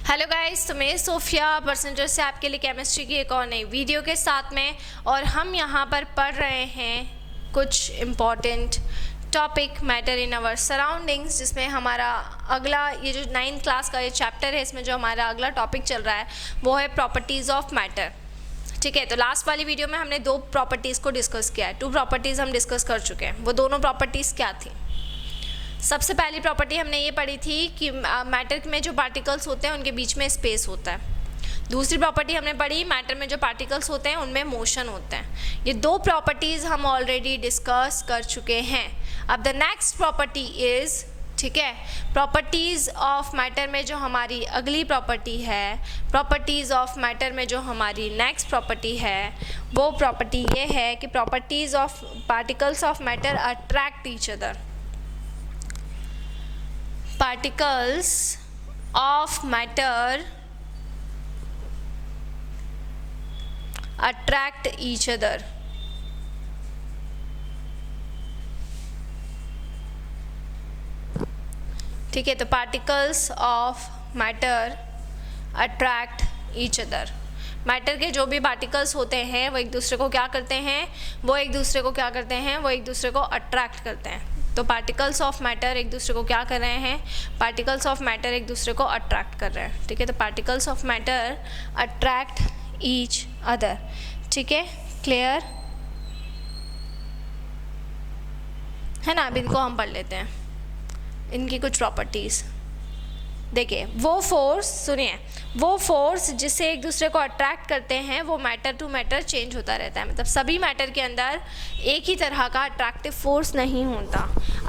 Hello guys, तो मैं Sophia परसेंटर से आपके लिए केमिस्ट्री की एक और नई वीडियो के साथ में, और हम यहाँ पर पढ़ रहे हैं कुछ important topic matter in our surroundings, जिसमें हमारा अगला ये जो 9th क्लास का ये चैप्टर है, इसमें जो हमारा अगला टॉपिक चल रहा है वो है प्रॉपर्टीज़ ऑफ मैटर। ठीक है, तो लास्ट वाली वीडियो में हमने 2 प्रॉपर्टीज़ को डिस्कस किया है। 2 प्रॉपर्टीज़ हम डिस्कस कर चुके हैं। वो दोनों प्रॉपर्टीज़ क्या थी? सबसे पहली प्रॉपर्टी हमने ये पढ़ी थी कि मैटर में जो पार्टिकल्स होते हैं उनके बीच में स्पेस होता है। दूसरी प्रॉपर्टी हमने पढ़ी, मैटर में जो पार्टिकल्स होते हैं उनमें मोशन होता है। ये 2 प्रॉपर्टीज़ हम ऑलरेडी डिस्कस कर चुके हैं। अब द नेक्स्ट प्रॉपर्टी इज़, ठीक है, प्रॉपर्टीज़ ऑफ मैटर में जो हमारी अगली प्रॉपर्टी है, प्रॉपर्टीज़ ऑफ मैटर में जो हमारी नेक्स्ट प्रॉपर्टी है, वो प्रॉपर्टी ये है कि properties of particles of matter attract each other. Particles of matter attract each other. ठीक है, तो particles of matter attract each other. Matter के जो भी पार्टिकल्स होते हैं वो एक दूसरे को क्या करते हैं, वो एक दूसरे को अट्रैक्ट करते हैं। तो पार्टिकल्स ऑफ मैटर एक दूसरे को क्या कर रहे हैं, पार्टिकल्स ऑफ मैटर एक दूसरे को अट्रैक्ट कर रहे हैं। ठीक है, तो particles of matter attract each other. ठीक है, क्लियर है ना? अब इनको हम पढ़ लेते हैं, इनकी कुछ प्रॉपर्टीज़। देखिए, वो फोर्स जिससे एक दूसरे को अट्रैक्ट करते हैं वो मैटर टू मैटर चेंज होता रहता है। मतलब सभी मैटर के अंदर एक ही तरह का अट्रैक्टिव फोर्स नहीं होता।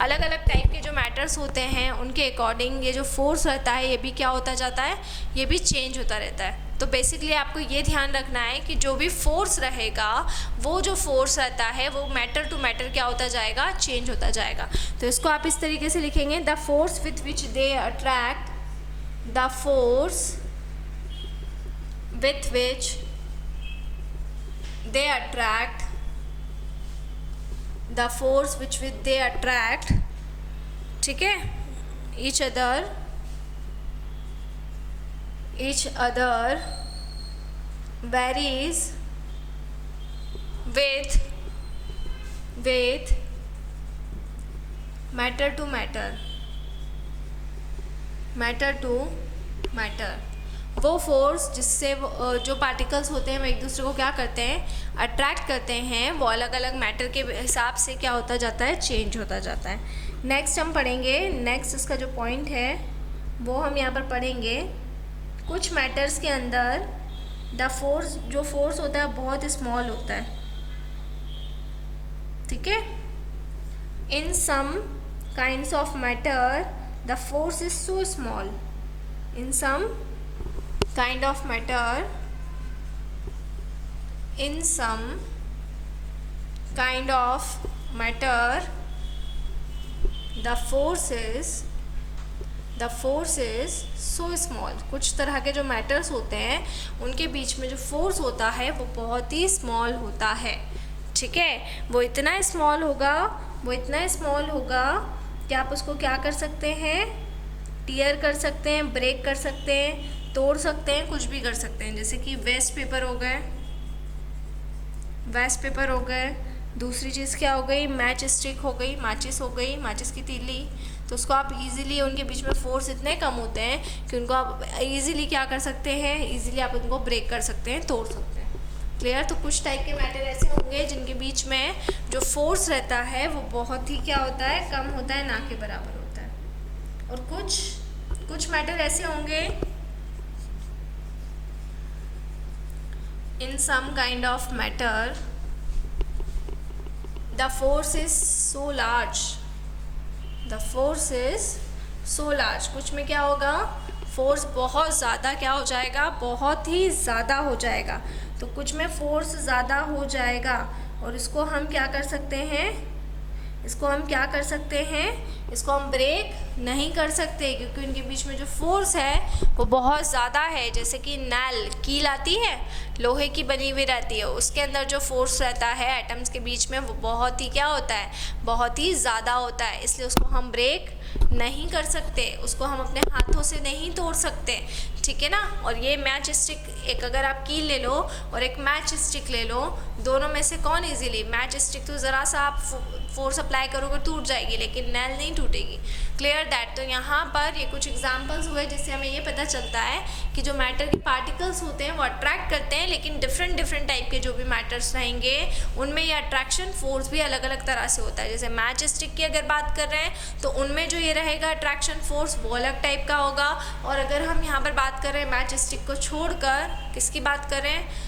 अलग अलग टाइप के जो मैटर्स होते हैं उनके अकॉर्डिंग ये जो फोर्स रहता है ये भी क्या होता जाता है, ये भी चेंज होता रहता है। तो बेसिकली आपको ये ध्यान रखना है कि जो भी फोर्स रहेगा, वो जो फोर्स रहता है वो मैटर टू मैटर क्या होता जाएगा, चेंज होता जाएगा। तो इसको आप इस तरीके से लिखेंगे, the force with which they attract, the force with which they attract, the force which with they attract, ठीक है, each other varies with matter to matter। Matter to matter, वो फोर्स जिससे जो पार्टिकल्स होते हैं वो एक दूसरे को क्या करते हैं, अट्रैक्ट करते हैं, वो अलग अलग मैटर के हिसाब से क्या होता जाता है, चेंज होता जाता है। नेक्स्ट हम पढ़ेंगे, नेक्स्ट इसका जो पॉइंट है वो हम यहाँ पर पढ़ेंगे, कुछ मैटर्स के अंदर द फोर्स, जो फोर्स होता है बहुत स्मॉल होता है। ठीक है, in some kinds of matter the force is so small. In some kind of matter, the force is so small। कुछ तरह के जो मैटर्स होते हैं उनके बीच में जो फोर्स होता है वो बहुत ही स्मॉल होता है। ठीक है, वो इतना स्मॉल होगा कि आप उसको क्या कर सकते हैं, टीयर कर सकते हैं, ब्रेक कर सकते हैं, तोड़ सकते हैं, कुछ भी कर सकते हैं। जैसे कि वेस्ट पेपर हो गए, दूसरी चीज़ क्या हो गई, मैच स्टिक हो गई, माचिस की तीली। तो उसको आप इजीली, उनके बीच में फोर्स इतने कम होते हैं कि उनको आप इजीली क्या कर सकते हैं, इजीली आप उनको ब्रेक कर सकते हैं, तोड़ सकते हैं। क्लियर? तो कुछ टाइप के मैटर ऐसे होंगे जिनके बीच में जो फोर्स रहता है वो बहुत ही क्या होता है, कम होता है, ना के बराबर होता है। और कुछ मैटर ऐसे होंगे, in some kind of matter the force is so large. कुछ में क्या होगा, फोर्स बहुत ज़्यादा क्या हो जाएगा, बहुत ही ज़्यादा हो जाएगा। तो कुछ में फोर्स ज़्यादा हो जाएगा और इसको हम क्या कर सकते हैं, इसको हम ब्रेक नहीं कर सकते, क्योंकि उनके बीच में जो फोर्स है वो बहुत ज़्यादा है। जैसे कि कील आती है, लोहे की बनी हुई रहती है, उसके अंदर जो फोर्स रहता है एटम्स के बीच में वो बहुत ही क्या होता है, बहुत ही ज़्यादा होता है, इसलिए उसको हम ब्रेक नहीं कर सकते, उसको हम अपने हाथों से नहीं तोड़ सकते, ठीक है ना। और ये मैच स्टिक, एक अगर आप कील ले लो और एक मैच स्टिक ले लो, दोनों में से कौन इजीली, मैच स्टिक तो ज़रा सा आप फोर्स अप्लाई करोगे टूट जाएगी, लेकिन नेल नहीं टूटेगी। Clear that. तो यहाँ पर ये कुछ एग्जांपल्स हुए जिससे हमें ये पता चलता है कि जो मैटर के पार्टिकल्स होते हैं वो अट्रैक्ट करते हैं, लेकिन डिफरेंट टाइप के जो भी मैटर्स रहेंगे उनमें ये अट्रैक्शन फोर्स भी अलग अलग तरह से होता है। जैसे मैच स्टिक की अगर बात कर रहे हैं तो उनमें जो ये रहेगा अट्रैक्शन फोर्स वो अलग टाइप का होगा, और अगर हम यहाँ पर बात कर रहे हैं मैच स्टिक को छोड़कर, किसकी बात कर रहे हैं,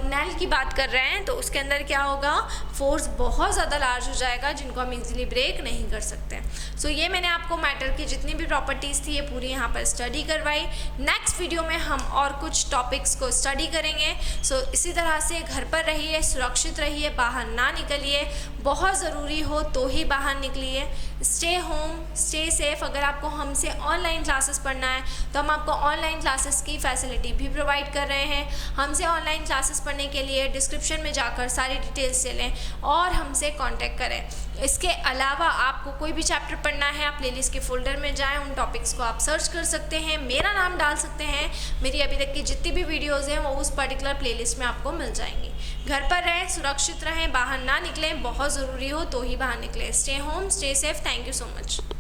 नेल की बात कर रहे हैं, तो उसके अंदर क्या होगा, फोर्स बहुत ज़्यादा लार्ज हो जाएगा जिनको हम इजीली ब्रेक नहीं कर सकते। सो ये मैंने आपको मैटर की जितनी भी प्रॉपर्टीज़ थी ये पूरी यहाँ पर स्टडी करवाई। नेक्स्ट वीडियो में हम और कुछ टॉपिक्स को स्टडी करेंगे। सो इसी तरह से घर पर रहिए, सुरक्षित रहिए, बाहर ना निकलिए, बहुत ज़रूरी हो तो ही बाहर निकलिए। Stay home, stay safe. अगर आपको हमसे ऑनलाइन क्लासेस पढ़ना है तो हम आपको ऑनलाइन क्लासेस की फैसिलिटी भी प्रोवाइड कर रहे हैं। हमसे ऑनलाइन क्लासेस पढ़ने के लिए डिस्क्रिप्शन में जाकर सारी डिटेल्स ले लें और हमसे कांटेक्ट करें। इसके अलावा आपको कोई भी चैप्टर पढ़ना है, आप प्लेलिस्ट के फोल्डर में जाएं, उन टॉपिक्स को आप सर्च कर सकते हैं, मेरा नाम डाल सकते हैं, मेरी अभी तक की जितनी भी वीडियोस हैं वो उस पर्टिकुलर प्लेलिस्ट में आपको मिल जाएंगी। घर पर रहें, सुरक्षित रहें, बाहर ना निकलें, बहुत ज़रूरी हो तो ही बाहर निकलें। Stay home, stay safe. Thank you so much.